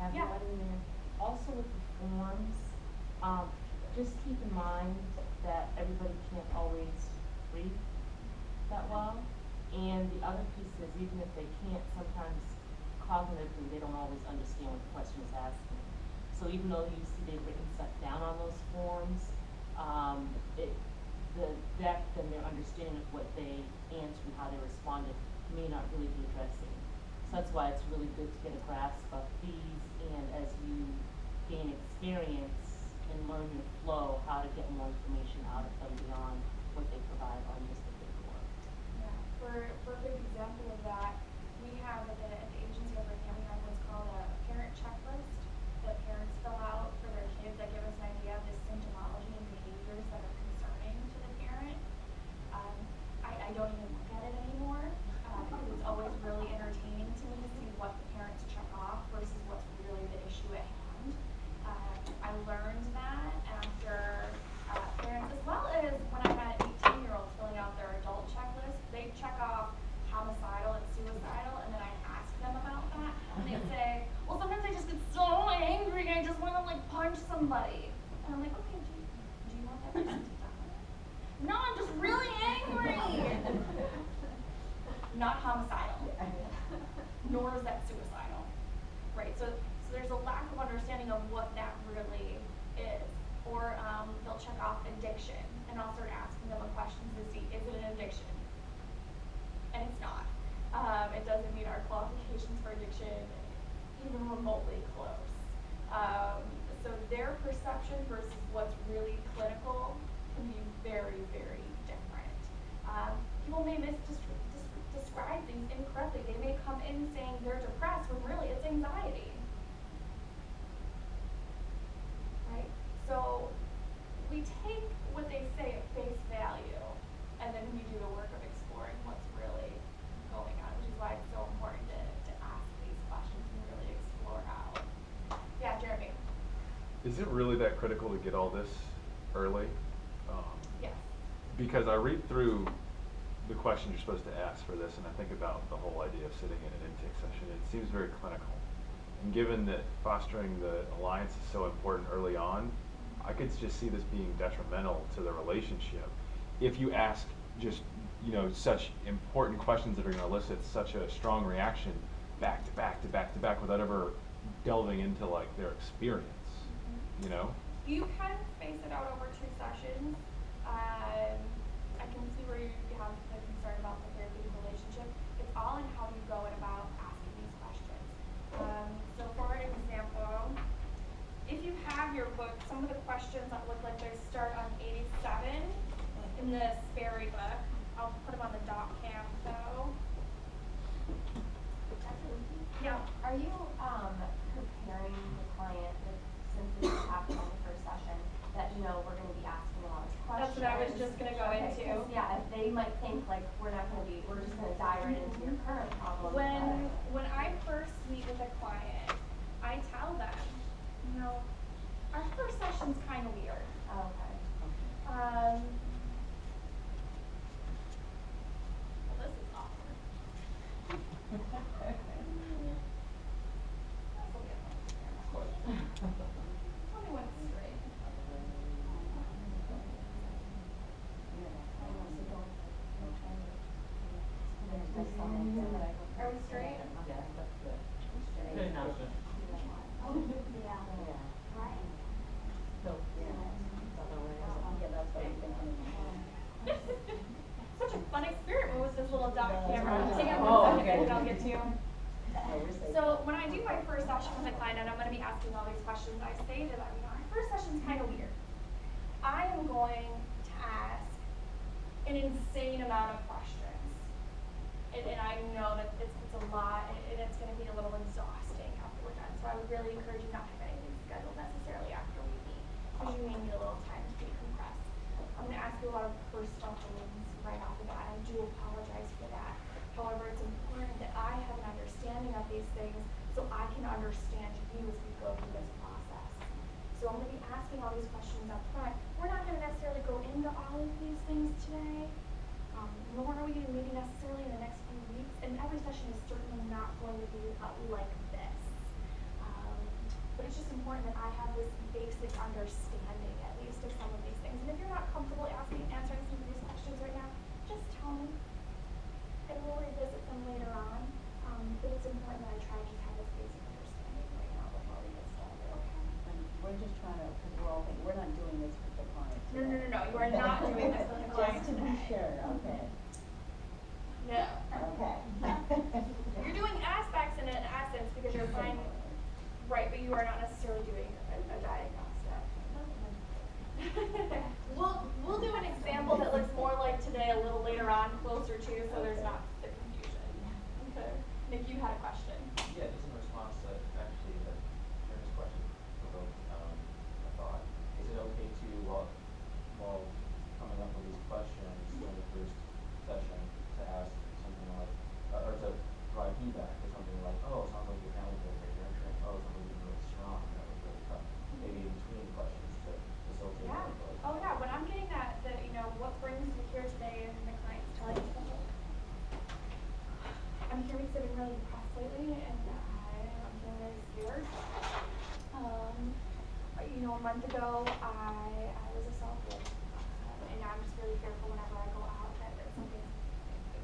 have Yeah. one in there. Also with the forms, just keep in mind that everybody can't always read that well. And the other piece is, even if they can't, sometimes cognitively, they don't always understand what the question is asking. So even though you see they've written stuff down on those forms, the depth and their understanding of what they answered and how they responded may not really be addressing. So that's why it's really good to get a grasp of these, and as you gain experience and learn your flow, how to get more information out of them beyond what they provide on just the paperwork. Yeah, for a good example of that, we have at the agency over here, we have what's called a parent checklist that parents fill out for their kids that give us an idea of the symptomology and behaviors that are concerning to the parent. I don't even look at it anymore because it's always really entertaining to me to see what the parents check off versus what's really the issue at hand. I learned that after parents, as well as when I had 18-year-olds filling out their adult checklist, they check off homicidal and suicidal, and then I ask them about that, and they say, well, sometimes I just get so angry, I just want to like punch somebody. And I'm like, okay, do you want that person to die? No, I'm just really angry. Not homicidal, nor is that suicidal, right? So there's a lack of understanding of what that really is. Or they'll check off addiction, and I'll start asking them a question to see, is it an addiction? And it's not. It doesn't meet our qualifications for addiction even remotely close. So their perception versus what's really clinical can be very, very different. People may describe things incorrectly. They may come in saying they're depressed when really it's anxiety. Right? So we take what they say at face value, and then we do the work of exploring what's really going on, which is why it's so important to ask these questions and really explore out. Yeah, Jeremy? Is it really that critical to get all this early? Yes. Because I read through the questions you're supposed to ask for this, and I think about the whole idea of sitting in an intake session. It seems very clinical. And given that fostering the alliance is so important early on, I could just see this being detrimental to the relationship. If you ask just, such important questions that are going to elicit such a strong reaction back to back to back to back without ever delving into like their experience, You can space it out over 2 sessions. I can see where you have the concern about the therapeutic relationship. It's all in how you go about asking these questions. So for example, if you have your book, some of the questions that look like they start on 87 in the Sperry book. I'll put them on the dot cam though. Yeah. Are you preparing the client since this is happening in the first session that we're going to be asking a lot of questions? That's what I was just going to go into. Yeah, they might think like we're just going to dive right into your current problem. When I first meet with a client, I tell them, our first session's kind of weird. Oh, okay. Well, this is awkward. Tell me when it's straight. Are we straight? Yeah, that's good. Straight. Good enough. Oh, yeah. Right. So, that's what I'm thinking. Such a fun experiment with this little dot camera. Hang on Oh, 1 second, okay. I'll get to you. So when I do my first session with a client and I'm going to be asking all these questions, I say to them, our first session's kind of weird. I am going to ask an insane amount of questions. And I know that it's a lot and it's going to be a little exhausting after we're done. So I would really encourage you not to have anything scheduled necessarily after we meet, because you may need a little time to decompress. I'm going to ask you a lot of personal things right off the bat. I do apologize for that. However, it's important that I have an understanding of these things so I can understand you as we go through this process. So I'm going to be asking all these questions up front. We're not going to necessarily go into all of these things today, nor are we going to maybe necessarily in the next few weeks. And every session is certainly not going to be like this. but it's just important that I have this basic understanding, at least, of some of these things. And if you're not comfortable answering some of these questions right now, just tell me, and we'll revisit them later on. But it's important that I try to just have this basic understanding right now before we get started, okay? And we're just trying to, because we're all thinking, we're not doing this with the client No, today. you are not doing this with the client Just to be today. sure, okay. No. Okay. You're doing aspects in essence because you're finding, right, but you are not necessarily doing a diagnostic. We'll do an example that looks more like today a little later on, closer to, so there's not the confusion. Okay. Nick, you had a question. Yeah, just in response to actually the Karen's question provoked a thought. Is it okay to, while coming up with these questions during the first session, to ask something like, or to provide feedback or something like, oh, it sounds like your family feels like you're entering. Oh, it sounds like you're really strong. That was really tough. Maybe in between questions to facilitate Yeah. that. Oh yeah, when I'm getting that, what brings me here today and the client's telling me, I'm here because I've been really depressed lately and I'm feeling very scared. A month ago I was assaulted and I'm just really fearful whenever I go out that something's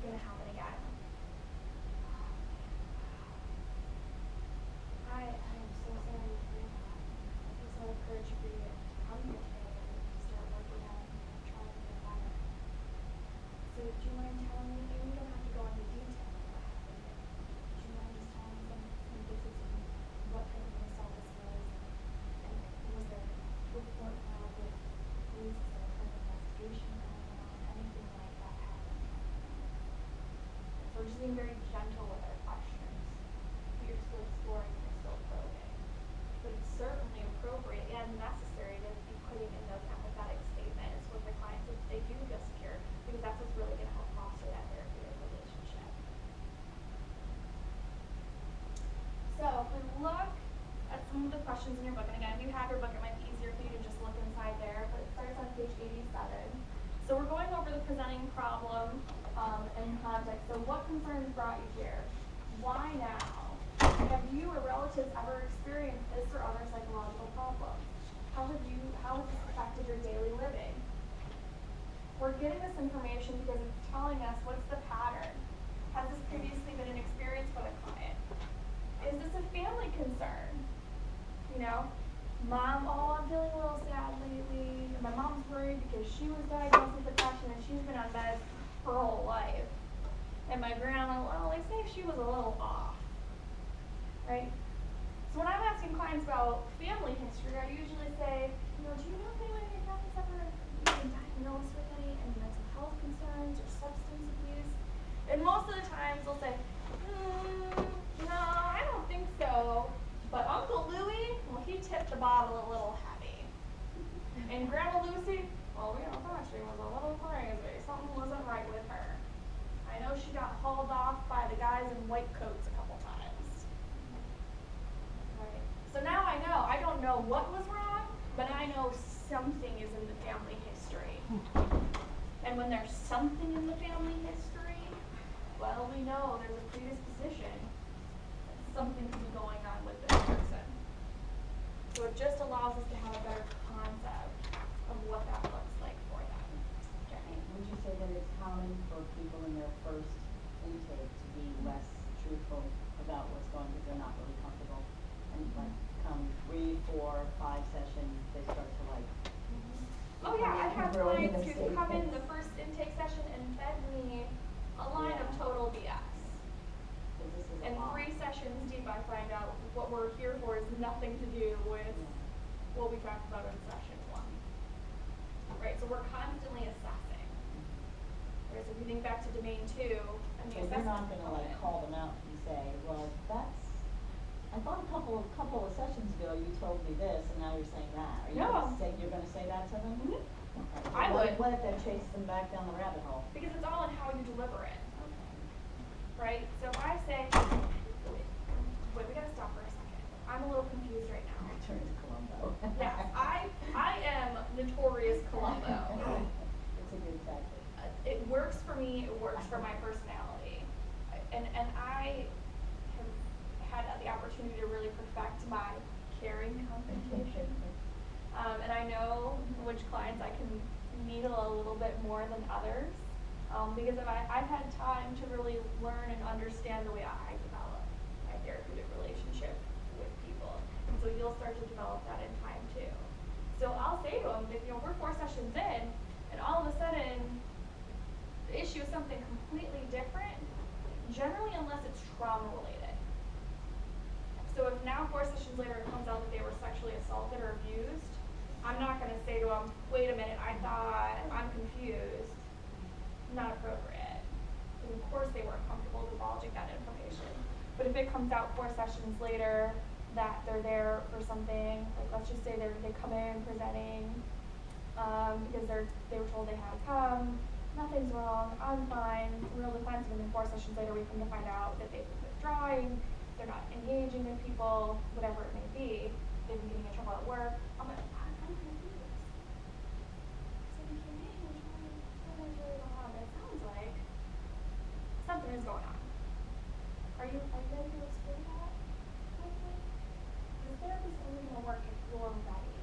gonna happen again. I am so sorry to hear that. I feel so encouraged for you to come here today and start working on trying to get better. So do you mind telling me, and you don't have to go into detail of what happened, but do you mind just telling me some basics of what type of assault this was, and was there a report filed with police, is there a kind of investigation going on, anything like that happened? So we're just being very gentle with our questions. You're still exploring, you're still probing. But it's certainly appropriate and necessary to be putting in those empathetic statements with the clients if they do feel secure, because that's what's really going to help foster that therapeutic relationship. So if we look at some of the questions in your book, and again, if you have your book, it might be easier for you to just look inside there, but it starts on page 87. So we're going over the presenting problem in context. So what concerns brought you here? Why now? Have you or relatives ever experienced this or other psychological problems? How has this affected your daily living? We're getting this information because it's telling us what's the pattern. Has this previously been an experience for the client? Is this a family concern? Mom, I'm feeling a little sad lately. My mom's worried because she was diagnosed with depression and she's been on meds her whole life. And my grandma, they say she was a little off. Right? So when I'm asking clients about family history, I usually say, do you know if anyone in your family's ever been diagnosed with any mental health concerns or substance abuse? And most of the times they'll say, no, I don't think so. But Uncle Louie, he tipped the bottle a little heavy. And Grandma Lucy, thought she was a little crazy. Something wasn't right with her. I know she got hauled off by the guys in white coats a couple times. Right. So now I know. I don't know what was wrong, but I know something is in the family history. And when there's something in the family history, we know there's a predisposition that something could be going on with this person. So it just allows us to have a better concept of what that looks like for them. Jenny? Would you say that it's common for people in their first intake to be less truthful about what's going on because they're not really comfortable? And like come 3, 4, 5 sessions, they start to like. Oh yeah, I have really clients who say come in things. the first intake session and fed me a line of total BS. This is a And lot. 3 sessions deep, I find out what we're here for is nothing to do with what we talked about in session 1. Right, so we're constantly assessing. Right, so if you think back to domain 2 and the So you're not assessment gonna like component. call them out and say, well, I thought a couple of sessions ago you told me this and now you're saying that. Are you No. you're gonna say that to them? Mhm. Okay. So I would. What if that chases them back down the rabbit hole? Because it's all in how you deliver it. Okay. Right? So if I say, wait, we gotta stop for a second. I'm a little confused right now. Return to Columbo. Yes, I am notorious Columbo. It's a good tactic. It works for me, it works for my personality. And I have had the opportunity to really perfect my caring confrontation. And I know which clients I can needle a little bit more than others, because I've had time to really learn and understand the way I develop my therapeutic relationship with people. And so you'll start to develop that in time too. So I'll say to them, if we're 4 sessions in, and all of a sudden the issue is something completely different, generally unless it's trauma related. So if now 4 sessions later it comes out that they were sexually assaulted or abused, I'm not going to say to them, wait a minute, I thought, I'm confused. Not appropriate. Because of course they weren't comfortable divulging that information. But if it comes out 4 sessions later that they're there for something, like let's just say they come in presenting because they were told they had to come, nothing's wrong, I'm fine, real defensive, and then 4 sessions later we come to find out that they've been withdrawing, they're not engaging with people, whatever it may be, they've been getting in trouble at work. I'm like, I'm confused. So you came in, what is really going on? It sounds like something is going on. Are you ready to explore that with me? Because therapy is only going to work if you're ready.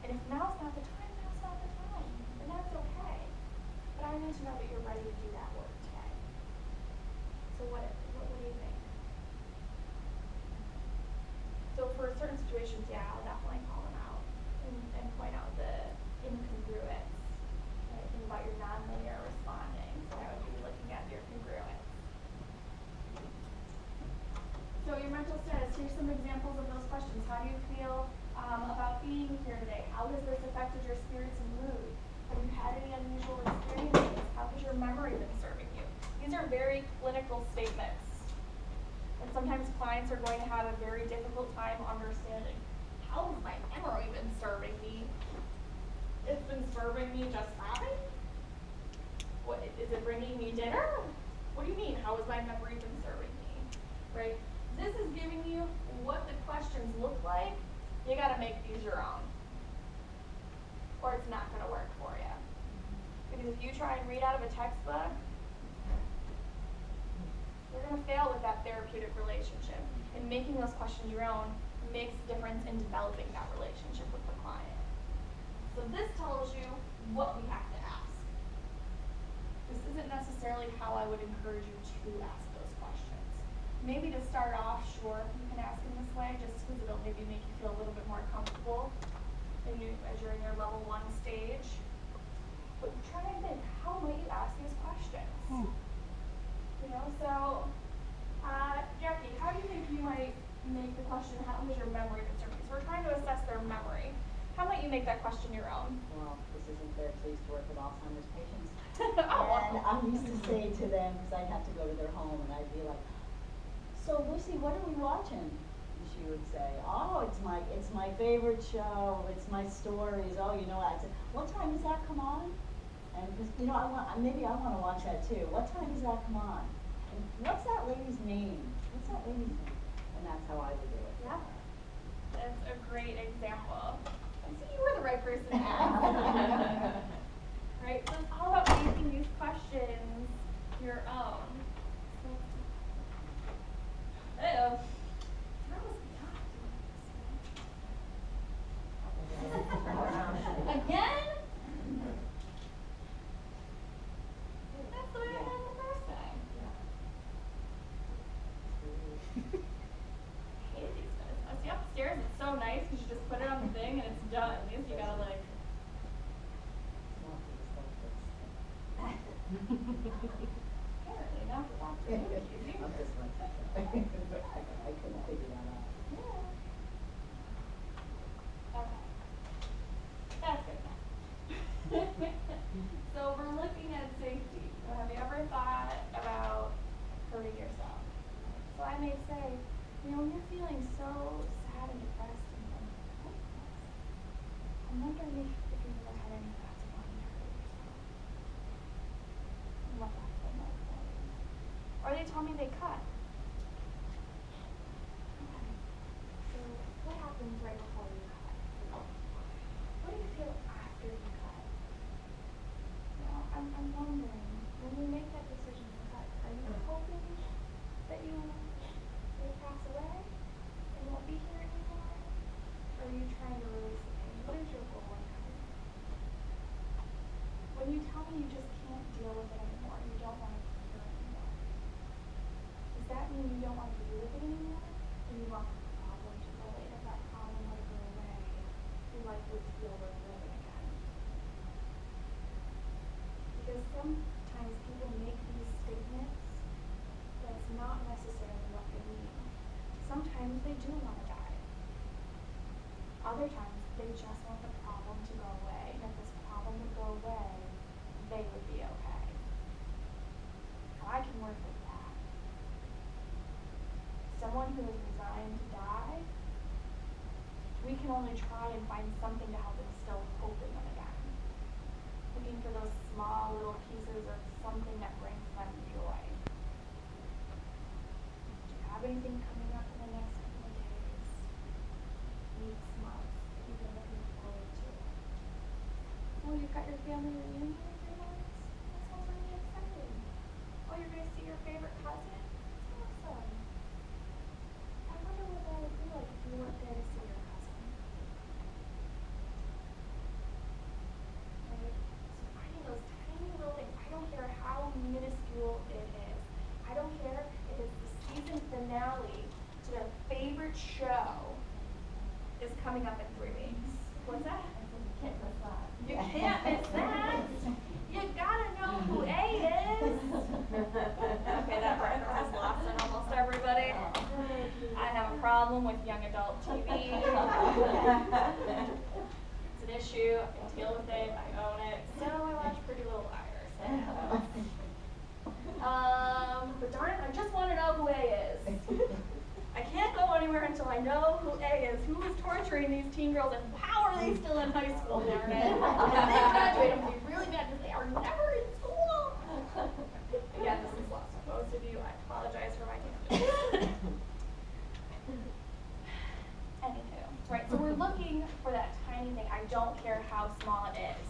And if now's not the time, now's not the time. And that's okay. But I need to know that you're ready to do that work today. So what do you think? So for certain situations, yeah, I'll definitely call them out and point out the incongruence. Right? Think about your nonlinear responding. So I would be looking at your congruence. So your mental status, here's some examples of those questions. How do you feel about being here today? How has this affected your spirits and mood? Have you had any unusual experiences? How has your memory been serving you? These are very clinical statements. And sometimes clients are going to have a very difficult time understanding, how has my memory been serving me? It's been serving me just fine? What, is it bringing me dinner? What do you mean, how has my memory been serving me? Right? This is giving you what the questions look like. You gotta make these your own, or it's not gonna work for you. Because if you try and read out of a textbook, you're gonna fail with that therapeutic relationship. And making those questions your own makes a difference in developing that relationship with the client. So this tells you what we have to ask. This isn't necessarily how I would encourage you to ask those questions. Maybe to start off, sure, you can ask in this way, just because it'll maybe make you feel a little bit more comfortable as you're in your level 1 stage. But try and think, how might you ask these questions? You know, so, Jackie, how do you think you might make the question, how has your memory been serving? So we're trying to assess their memory. How might you make that question your own? Well, this isn't fair, 'cause I used to work with Alzheimer's patients. Oh. And I used to say to them, because I'd have to go to their home, and I'd be like, so Lucy, what are we watching? And she would say, oh, it's my favorite show, it's my stories, oh, you know what? I'd say, what time does that come on? And because, you know, maybe I want to watch that too. What time does that come on? And what's that lady's name? What's that lady's name? And that's how I would do it. Yeah. That's a great example. I see you were the right person to ask. Right? So it's all about making these questions your own. Uh-oh. That was again? That's the way I had it the first time. I hated these guys. I see upstairs, it's so nice because you just put it on the thing and it's done. These you gotta like. Apparently not the doctor. Not this one. I couldn't figure that out. Yeah. Okay. That's good enough. So we're looking at safety. So have you ever thought about hurting yourself? So I may say, you know, when you're feeling so sad and depressed and hopeless, I'm wondering if you've ever had any thoughts of wanting to hurt yourself. And what that felt like for you. Or they told me they cut. Okay. So what happens right before you cut? What do you feel after you cut? Now, I'm wondering, when you make that decision to cut, are you hoping that you will pass away and won't be here anymore? sometimes people make these statements, but it's not necessarily what they mean. Sometimes they do want to die. Other times, they just want the problem to go away, and if this problem would go away, they would be okay. I can work with that. Someone who is resigned to die, we can only try and find something to help instill hope in them again. Looking for those small little pieces of something that brings them joy. Do you have anything coming up in the next couple of days, weeks, months that you've been looking forward to? Well, you've got your family reunion in 3 months. That sounds really exciting. Oh, you're going to see your favorite cousin? That's awesome. I wonder what that would be like if you weren't there to see your cousin. Right? So finding those tiny little things, I don't care how minuscule it is. I don't care if it's the season finale to their favorite show is coming up in 3 weeks. What's that? Can't miss that. You can't miss that. You gotta know who A is. Okay, that reference is lost on almost everybody. I have a problem with young adult TV. It's an issue. I can deal with it. I own it. So I watch Pretty Little Liars. But darn it, I just want to know who A is. I can't go anywhere until I know who A is. Who is torturing these teen girls, and how are they still in high school, darn it? And if they graduate, I'm going to be really mad because they are never in school. Again, this is lost on most of you. I apologize for my tangent. Anywho, right, so we're looking for that tiny thing. I don't care how small it is.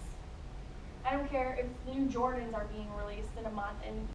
I don't care if new Jordans are being released in a month and